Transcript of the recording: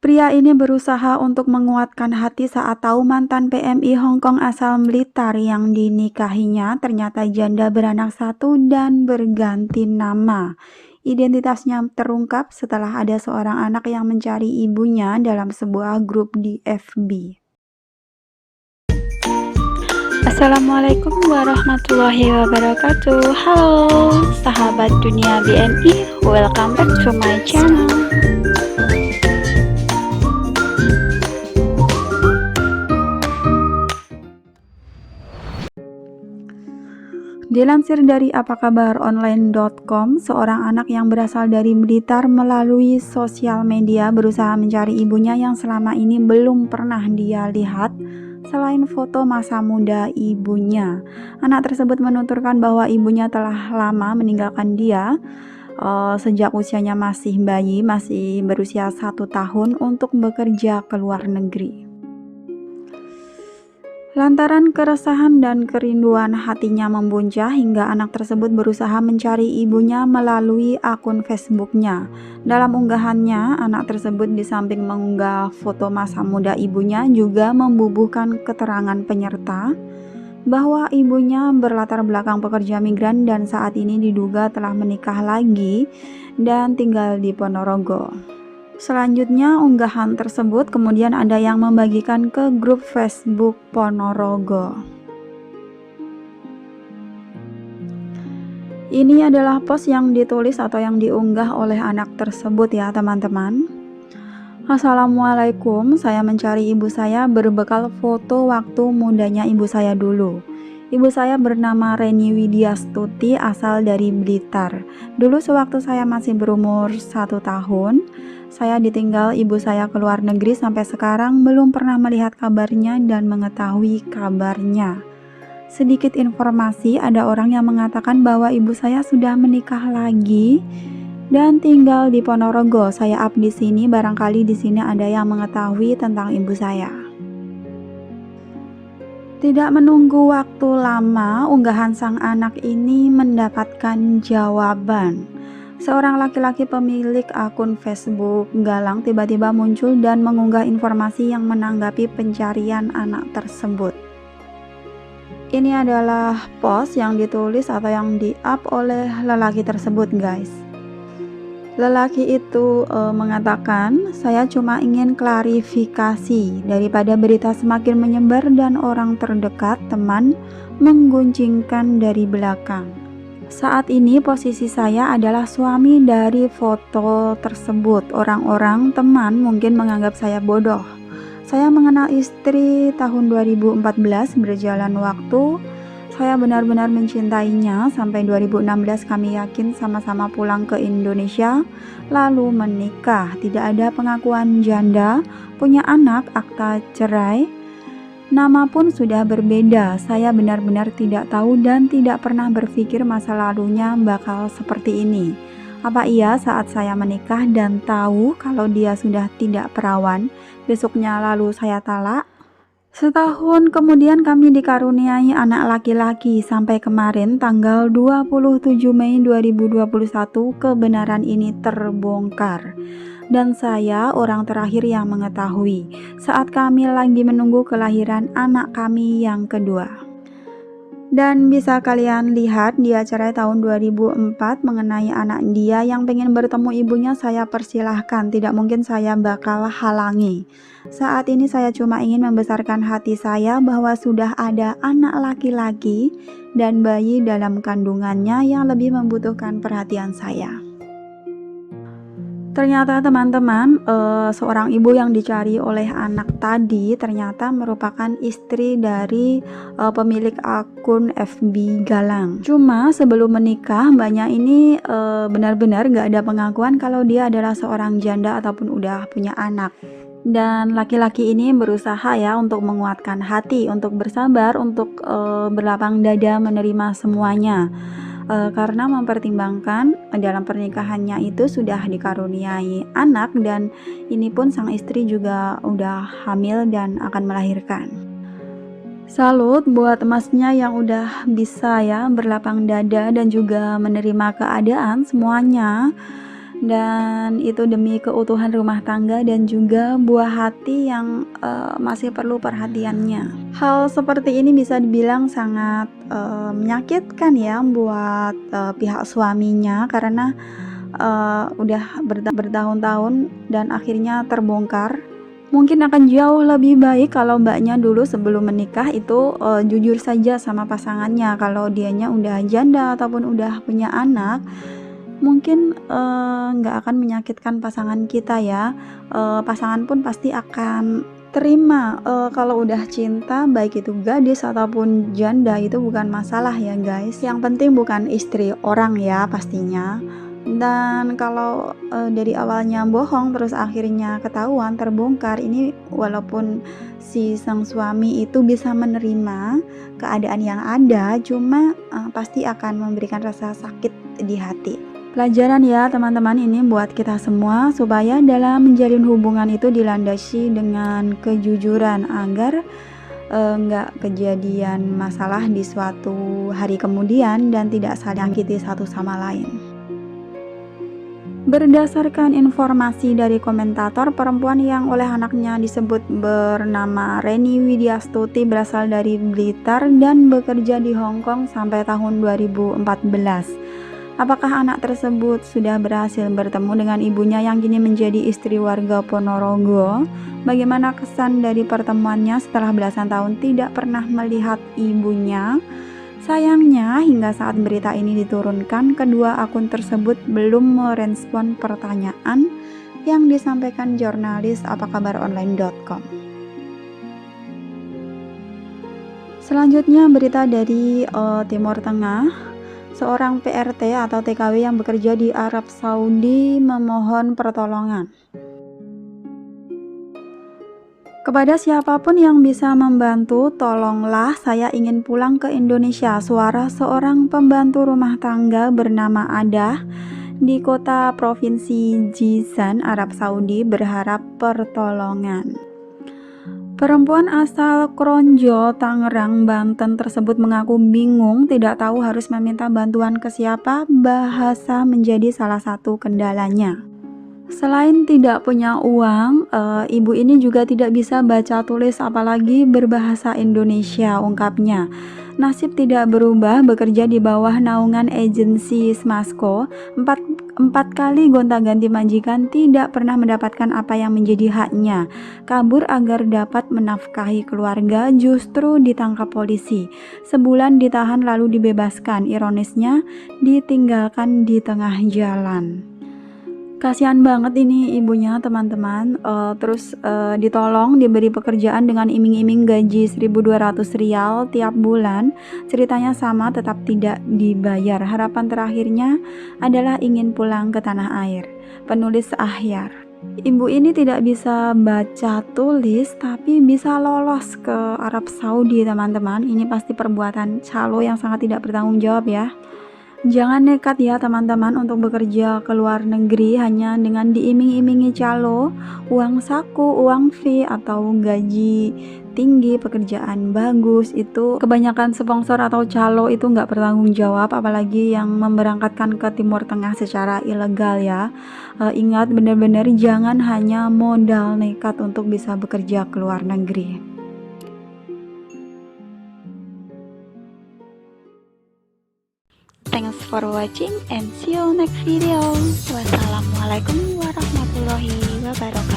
Pria ini berusaha untuk menguatkan hati saat tahu mantan PMI Hong Kong asal Blitar yang dinikahinya ternyata janda beranak satu dan berganti nama. Identitasnya terungkap setelah ada seorang anak yang mencari ibunya dalam sebuah grup di FB. Assalamualaikum warahmatullahi wabarakatuh. Halo sahabat dunia BMI, welcome back to my channel. Dilansir dari apakabaronline.com, seorang anak yang berasal dari Blitar melalui sosial media berusaha mencari ibunya yang selama ini belum pernah dia lihat selain foto masa muda ibunya. Anak tersebut menuturkan bahwa ibunya telah lama meninggalkan dia sejak usianya masih bayi, masih berusia 1 tahun untuk bekerja ke luar negeri. Lantaran keresahan dan kerinduan hatinya membuncah hingga anak tersebut berusaha mencari ibunya melalui akun Facebooknya. Dalam unggahannya, anak tersebut di samping mengunggah foto masa muda ibunya juga membubuhkan keterangan penyerta bahwa ibunya berlatar belakang pekerja migran dan saat ini diduga telah menikah lagi dan tinggal di Ponorogo. Selanjutnya, unggahan tersebut kemudian ada yang membagikan ke grup Facebook Ponorogo. Ini adalah post yang ditulis atau yang diunggah oleh anak tersebut ya teman-teman. Assalamualaikum, saya mencari ibu saya berbekal foto waktu mudanya ibu saya dulu. Ibu saya bernama Reni Widyastuti asal dari Blitar. Dulu sewaktu saya masih berumur 1 tahun, saya ditinggal ibu saya ke luar negeri sampai sekarang belum pernah melihat kabarnya dan mengetahui kabarnya. Sedikit informasi, ada orang yang mengatakan bahwa ibu saya sudah menikah lagi dan tinggal di Ponorogo. Saya up di sini, barangkali di sini ada yang mengetahui tentang ibu saya. Tidak menunggu waktu lama, unggahan sang anak ini mendapatkan jawaban. Seorang laki-laki pemilik akun Facebook Galang tiba-tiba muncul dan mengunggah informasi yang menanggapi pencarian anak tersebut. Ini adalah post yang ditulis atau yang di-up oleh lelaki tersebut, guys. Lelaki itu mengatakan, saya cuma ingin klarifikasi daripada berita semakin menyebar dan orang terdekat teman mengguncingkan dari belakang. Saat ini posisi saya adalah suami dari foto tersebut. Orang-orang teman mungkin menganggap saya bodoh. Saya mengenal istri tahun 2014, berjalan waktu. Saya benar-benar mencintainya sampai 2016 kami yakin sama-sama pulang ke Indonesia lalu menikah. Tidak ada pengakuan janda, punya anak, akta cerai, nama pun sudah berbeda. Saya benar-benar tidak tahu dan tidak pernah berpikir masa lalunya bakal seperti ini. Apa iya saat saya menikah dan tahu kalau dia sudah tidak perawan, besoknya lalu saya talak? Setahun kemudian kami dikaruniai anak laki-laki. Sampai kemarin tanggal 27 Mei 2021 kebenaran ini terbongkar. Dan saya orang terakhir yang mengetahui saat kami lagi menunggu kelahiran anak kami yang kedua. Dan bisa kalian lihat di acara tahun 2004 mengenai anak dia yang pengen bertemu ibunya, saya persilahkan, tidak mungkin saya bakal halangi. Saat ini saya cuma ingin membesarkan hati saya bahwa sudah ada anak laki-laki dan bayi dalam kandungannya yang lebih membutuhkan perhatian saya. Ternyata teman-teman, seorang ibu yang dicari oleh anak tadi ternyata merupakan istri dari pemilik akun FB Galang. Cuma sebelum menikah mbaknya ini benar-benar gak ada pengakuan kalau dia adalah seorang janda ataupun udah punya anak. Dan laki-laki ini berusaha ya untuk menguatkan hati, untuk bersabar, untuk berlapang dada menerima semuanya. Karena mempertimbangkan dalam pernikahannya itu sudah dikaruniai anak dan ini pun sang istri juga udah hamil dan akan melahirkan. Salut buat emasnya yang udah bisa ya berlapang dada dan juga menerima keadaan semuanya. dan itu demi keutuhan rumah tangga dan juga buah hati yang masih perlu perhatiannya. Hal seperti ini bisa dibilang sangat menyakitkan ya buat pihak suaminya, karena udah bertahun-tahun dan akhirnya terbongkar. Mungkin akan jauh lebih baik kalau mbaknya dulu sebelum menikah itu jujur saja sama pasangannya. Kalau dianya udah janda ataupun udah punya anak, mungkin nggak akan menyakitkan pasangan kita ya. Pasangan pun pasti akan terima. Kalau udah cinta, baik itu gadis ataupun janda, itu bukan masalah ya guys. Yang penting bukan istri orang ya pastinya. Dan kalau dari awalnya bohong terus akhirnya ketahuan terbongkar, ini walaupun si sang suami itu bisa menerima keadaan yang ada, cuma pasti akan memberikan rasa sakit di hati. Pelajaran ya teman-teman ini buat kita semua, supaya dalam menjalin hubungan itu dilandasi dengan kejujuran agar nggak kejadian masalah di suatu hari kemudian dan tidak saling menyakiti satu sama lain. Berdasarkan informasi dari komentator, perempuan yang oleh anaknya disebut bernama Reni Widyastuti berasal dari Blitar dan bekerja di Hong Kong sampai tahun 2014. Apakah anak tersebut sudah berhasil bertemu dengan ibunya yang kini menjadi istri warga Ponorogo? Bagaimana kesan dari pertemuannya setelah belasan tahun tidak pernah melihat ibunya? Sayangnya, hingga saat berita ini diturunkan, kedua akun tersebut belum merespon pertanyaan yang disampaikan jurnalis apakabaronline.com. Selanjutnya berita dari Timur Tengah. Seorang PRT atau TKW yang bekerja di Arab Saudi memohon pertolongan. Kepada siapapun yang bisa membantu, tolonglah, saya ingin pulang ke Indonesia. Suara seorang pembantu rumah tangga bernama Adah di kota provinsi Jizan, Arab Saudi berharap pertolongan. Perempuan asal Kronjo, Tangerang, Banten tersebut mengaku bingung, tidak tahu harus meminta bantuan ke siapa. Bahasa menjadi salah satu kendalanya. Selain tidak punya uang, ibu ini juga tidak bisa baca tulis apalagi berbahasa Indonesia, ungkapnya. Nasib tidak berubah, bekerja di bawah naungan agensi Smasco, empat kali gonta-ganti majikan, tidak pernah mendapatkan apa yang menjadi haknya. Kabur agar dapat menafkahi keluarga, justru ditangkap polisi. Sebulan ditahan lalu dibebaskan, ironisnya ditinggalkan di tengah jalan. Kasihan banget ini ibunya teman-teman. Terus ditolong, diberi pekerjaan dengan iming-iming gaji 1.200 rial tiap bulan. Ceritanya sama, tetap tidak dibayar. Harapan terakhirnya adalah ingin pulang ke tanah air. Penulis Ahyar. Ibu ini tidak bisa baca tulis tapi bisa lolos ke Arab Saudi teman-teman. Ini pasti perbuatan calo yang sangat tidak bertanggung jawab ya. Jangan nekat ya teman-teman untuk bekerja ke luar negeri hanya dengan diiming-imingi calo, uang saku, uang fee, atau gaji tinggi, pekerjaan bagus. Itu kebanyakan sponsor atau calo itu nggak bertanggung jawab, apalagi yang memberangkatkan ke Timur Tengah secara ilegal ya. Ingat, benar-benar jangan hanya modal nekat untuk bisa bekerja ke luar negeri. Thanks for watching and see you next video. Wassalamualaikum warahmatullahi wabarakatuh.